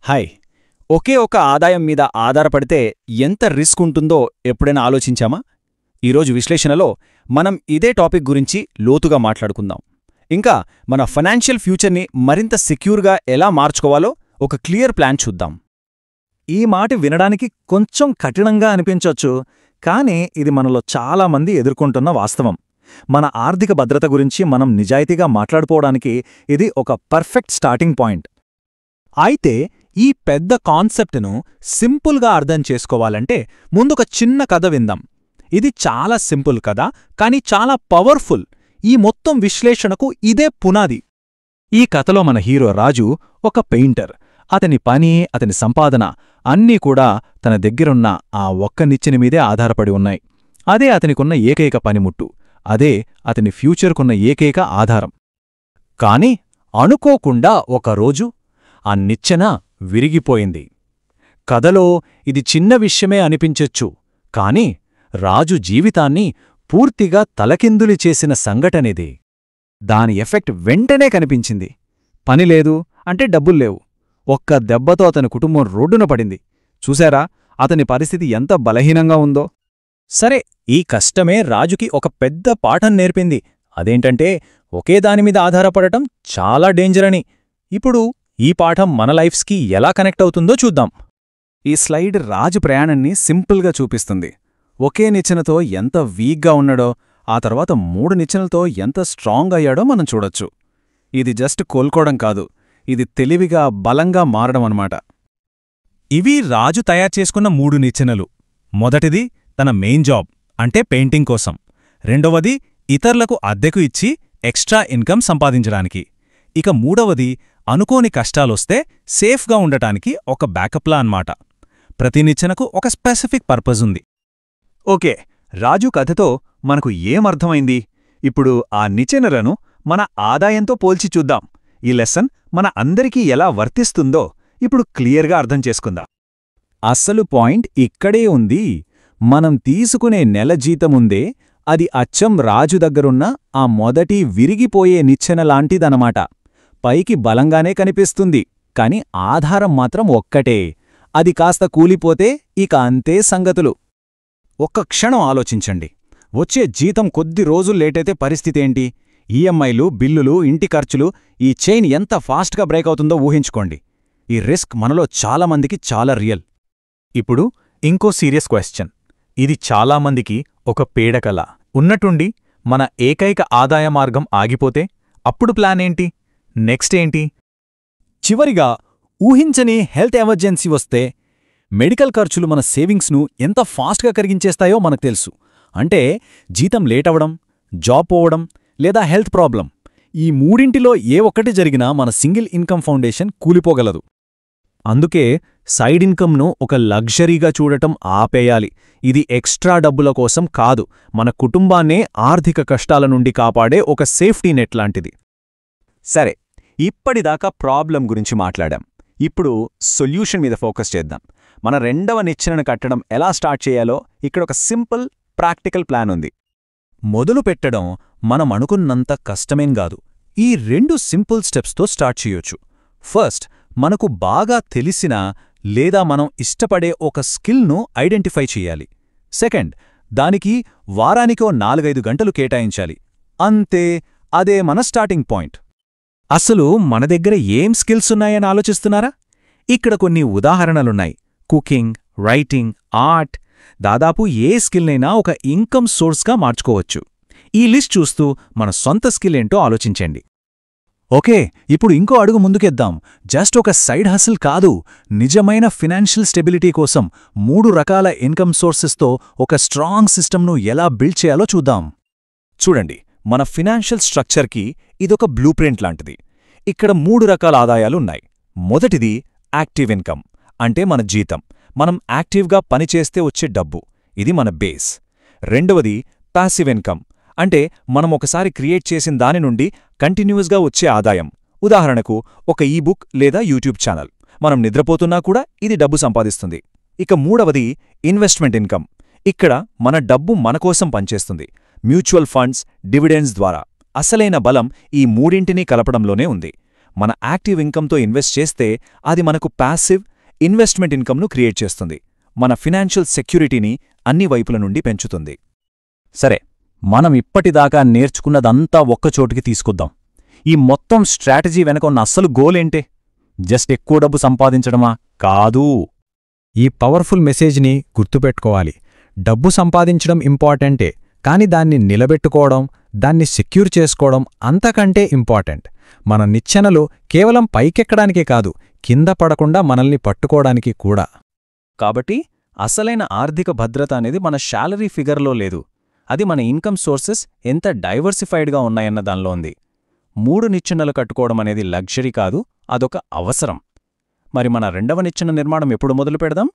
Hi. ఒకే ఒక ఆదాయం మీద ఆధారపడితే ఎంత రిస్క్ ఉంటుందో ఎప్పుడైనా ఆలోచించామా? ఈరోజు విశ్లేషణలో మనం ఇదే టాపిక్ గురించి లోతుగా మాట్లాడుకుందాం. ఇంకా మన ఫైనాన్షియల్ ఫ్యూచర్ని మరింత సెక్యూర్గా ఎలా మార్చుకోవాలో ఒక క్లియర్ ప్లాన్ చూద్దాం. ఈ మాట వినడానికి కొంచెం కఠినంగా అనిపించొచ్చు, కానీ ఇది మనలో చాలామంది ఎదుర్కొంటున్న వాస్తవం. మన ఆర్థిక భద్రత గురించి మనం నిజాయితీగా మాట్లాడుకోవడానికి ఇది ఒక పర్ఫెక్ట్ స్టార్టింగ్ పాయింట్. అయితే ఈ పెద్ద కాన్సెప్ట్ను సింపుల్గా అర్థం చేసుకోవాలంటే ముందొక చిన్న కథ విందాం. ఇది చాలా సింపుల్ కథ, కానీ చాలా పవర్ఫుల్. ఈ మొత్తం విశ్లేషణకు ఇదే పునాది. ఈ కథలో మన హీరో రాజు ఒక పెయింటర్. అతని పని, అతని సంపాదన అన్నీ కూడా తన దగ్గరున్న ఆ ఒక్క నిచ్చెన మీదే ఆధారపడి ఉన్నాయి. అదే అతనికున్న ఏకైక పనిముట్టు. అదే అతని ఫ్యూచర్కున్న ఏకైక ఆధారం. కాని అనుకోకుండా ఒకరోజు ఆ నిచ్చెన విరిగిపోయింది. కథలో ఇది చిన్న విషయమే అనిపించొచ్చు, కాని రాజు జీవితాన్ని పూర్తిగా తలకిందులి చేసిన సంఘటనిది. దాని ఎఫెక్ట్ వెంటనే కనిపించింది. పనిలేదు అంటే డబ్బుల్లేవు. ఒక్క దెబ్బతో అతని కుటుంబం రోడ్డున పడింది. చూశారా అతని పరిస్థితి ఎంత బలహీనంగా ఉందో? సరే, ఈ కష్టమే రాజుకి ఒక పెద్ద పాఠం నేర్పింది. అదేంటంటే ఒకే దానిమీద ఆధారపడటం చాలా డేంజర్ అని. ఇప్పుడు ఈ పాఠం మన లైఫ్స్కి ఎలా కనెక్ట్ అవుతుందో చూద్దాం. ఈ స్లైడ్ రాజు ప్రయాణాన్ని సింపుల్గా చూపిస్తుంది. ఒకే నిచ్చెనతో ఎంత వీక్గా ఉన్నాడో, ఆ తర్వాత 3 నిచ్చెనలతో ఎంత స్ట్రాంగ్ అయ్యాడో మనం చూడొచ్చు. ఇది జస్ట్ కోలుకోవడం కాదు, ఇది తెలివిగా బలంగా మారడం అన్నమాట. ఇవి రాజు తయారు చేసుకున్న 3 నిచ్చెనలు. మొదటిది తన మెయిన్ జాబ్ అంటే పెయింటింగ్ కోసం. రెండవది ఇతరులకు అద్దెకు ఇచ్చి ఎక్స్ట్రా ఇన్కమ్ సంపాదించడానికి. ఇక మూడవది అనుకోని కష్టాలొస్తే సేఫ్గా ఉండటానికి ఒక బ్యాకప్లా అన్నమాట. ప్రతి నిచ్చెనకు ఒక స్పెసిఫిక్ పర్పస్ ఉంది. ఓకే, రాజు కథతో మనకు ఏమర్థమైంది? ఇప్పుడు ఆ నిచ్చెనలను మన ఆదాయంతో పోల్చి చూద్దాం. ఈ లెసన్ మన అందరికీ ఎలా వర్తిస్తుందో ఇప్పుడు క్లియర్గా అర్థం చేసుకుందాం. అస్సలు పాయింట్ ఇక్కడే ఉంది. మనం తీసుకునే నెల జీతముందే అది అచ్చం రాజు దగ్గరున్న ఆ మొదటి విరిగిపోయే నిచ్చెన లాంటిదనమాట. పైకి బలంగానే కనిపిస్తుంది, కాని ఆధారం మాత్రం ఒక్కటే. అది కాస్త కూలిపోతే ఇక అంతే సంగతులు. ఒక్క క్షణం ఆలోచించండి. వచ్చే జీతం కొద్ది రోజులు లేటైతే పరిస్థితేంటి? ఈఎంఐలు, బిల్లులు, ఇంటి ఖర్చులు, ఈ చైన్ ఎంత ఫాస్ట్గా బ్రేక్ అవుతుందో ఊహించుకోండి. ఈ రిస్క్ మనలో చాలామందికి చాలా రియల్. ఇప్పుడు ఇంకో సీరియస్ క్వశ్చన్. ఇది చాలామందికి ఒక పీడకల. ఉన్నట్టుండి మన ఏకైక ఆదాయ మార్గం ఆగిపోతే అప్పుడు ప్లాన్ ఏంటి? నెక్స్ట్ ఏంటి? చివరిగా ఊహించని హెల్త్ ఎమర్జెన్సీ వస్తే మెడికల్ ఖర్చులు మన సేవింగ్స్ను ఎంత ఫాస్ట్గా కరిగించేస్తాయో మనకు తెలుసు. అంటే జీతం లేటవడం, జాబ్ పోవడం లేదా హెల్త్ ప్రాబ్లం, ఈ మూడింటిలో ఏ ఒక్కటి జరిగినా మన సింగిల్ ఇన్కమ్ ఫౌండేషన్ కూలిపోగలదు. అందుకే సైడ్ ఇన్కమ్ను ఒక లగ్జరీగా చూడటం ఆపేయాలి. ఇది ఎక్స్ట్రా డబ్బుల కోసం కాదు, మన కుటుంబాన్నే ఆర్థిక కష్టాల నుండి కాపాడే ఒక సేఫ్టీ నెట్ లాంటిది. సరే, ఇప్పటిదాకా ప్రాబ్లం గురించి మాట్లాడాం. ఇప్పుడు సొల్యూషన్ మీద ఫోకస్ చేద్దాం. మన రెండవ నిచ్చెనను కట్టడం ఎలా స్టార్ట్ చేయాలో ఇక్కడ ఒక సింపుల్, ప్రాక్టికల్ ప్లాన్ ఉంది. మొదలు పెట్టడం మనం అనుకున్నంత కష్టమేం కాదు. ఈ 2 సింపుల్ స్టెప్స్తో స్టార్ట్ చేయొచ్చు. ఫస్ట్, మనకు బాగా తెలిసిన లేదా మనం ఇష్టపడే ఒక స్కిల్ను ఐడెంటిఫై చెయ్యాలి. సెకండ్, దానికి వారానికో 4-5 గంటలు కేటాయించాలి. అంతే, అదే మన స్టార్టింగ్ పాయింట్. అసలు మన దగ్గర ఏం స్కిల్స్ ఉన్నాయని ఆలోచిస్తున్నారా? ఇక్కడ కొన్ని ఉదాహరణలున్నాయి. Cooking, writing, art. దాదాపు ఏ స్కిల్నైనా ఒక ఇన్కమ్ సోర్స్గా మార్చుకోవచ్చు. ఈ లిస్ట్ చూస్తూ మన సొంత స్కిల్ ఏంటో ఆలోచించండి. ఓకే, ఇప్పుడు ఇంకో అడుగు ముందుకెద్దాం. జస్ట్ ఒక సైడ్ హసిల్ కాదు, నిజమైన ఫినాన్షియల్ స్టెబిలిటీ కోసం 3 రకాల ఇన్కమ్ సోర్సెస్తో ఒక స్ట్రాంగ్ సిస్టమ్ను ఎలా బిల్డ్ చేయాలో చూద్దాం. చూడండి, మన ఫినాన్షియల్ స్ట్రక్చర్కి ఇదొక బ్లూ ప్రింట్ లాంటిది. ఇక్కడ 3 రకాల ఆదాయాలున్నాయి. మొదటిది యాక్టివ్ ఇన్కమ్, అంటే మన జీతం, మనం యాక్టివ్గా పనిచేస్తే వచ్చే డబ్బు. ఇది మన బేస్. రెండవది పాసివ్ ఇన్కమ్, అంటే మనం ఒకసారి క్రియేట్ చేసిన దాని నుండి కంటిన్యూస్గా వచ్చే ఆదాయం. ఉదాహరణకు ఒక ఈబుక్ లేదా యూట్యూబ్ ఛానల్. మనం నిద్రపోతున్నా కూడా ఇది డబ్బు సంపాదిస్తుంది. ఇక మూడవది ఇన్వెస్ట్మెంట్ ఇన్కమ్. ఇక్కడ మన డబ్బు మనకోసం పనిచేస్తుంది. మ్యూచువల్ ఫండ్స్, డివిడెండ్స్ ద్వారా. అసలైన బలం ఈ మూడింటినీ కలపడంలోనే ఉంది. మన యాక్టివ్ ఇన్కమ్తో ఇన్వెస్ట్ చేస్తే అది మనకు ప్యాసివ్ ఇన్వెస్ట్మెంట్ ఇన్కమ్ను క్రియేట్ చేస్తుంది, మన ఫినాన్షియల్ సెక్యూరిటీని అన్ని వైపుల నుండి పెంచుతుంది. సరే, మనం ఇప్పటిదాకా నేర్చుకున్నదంతా ఒక్కచోటికి తీసుకొద్దాం. ఈ మొత్తం స్ట్రాటజీ వెనక ఉన్న అస్సలు గోలేంటే? జస్ట్ ఎక్కువ డబ్బు సంపాదించడమా? కాదు. ఈ పవర్ఫుల్ మెసేజ్ని గుర్తుపెట్టుకోవాలి. డబ్బు సంపాదించడం ఇంపార్టెంటే, కాని దాన్ని నిలబెట్టుకోవడం, దాన్ని సెక్యూర్ చేసుకోవడం అంతకంటే ఇంపార్టెంట్. మన నిచ్చెనలు కేవలం పైకెక్కడానికే కాదు, కింద పడకుండా మనల్ని పట్టుకోవడానికి కూడా. కాబట్టి అసలైన ఆర్థిక భద్రత అనేది మన శాలరీ ఫిగర్లో లేదు, అది మన ఇన్కమ్ సోర్సెస్ ఎంత డైవర్సిఫైడ్గా ఉన్నాయన్న దానిలో ఉంది. 3 నిచ్చెనలు కట్టుకోవడం అనేది లగ్జరీ కాదు, అదొక అవసరం. మరి మన రెండవ నిచ్చెన నిర్మాణం ఎప్పుడు మొదలు పెడదాం?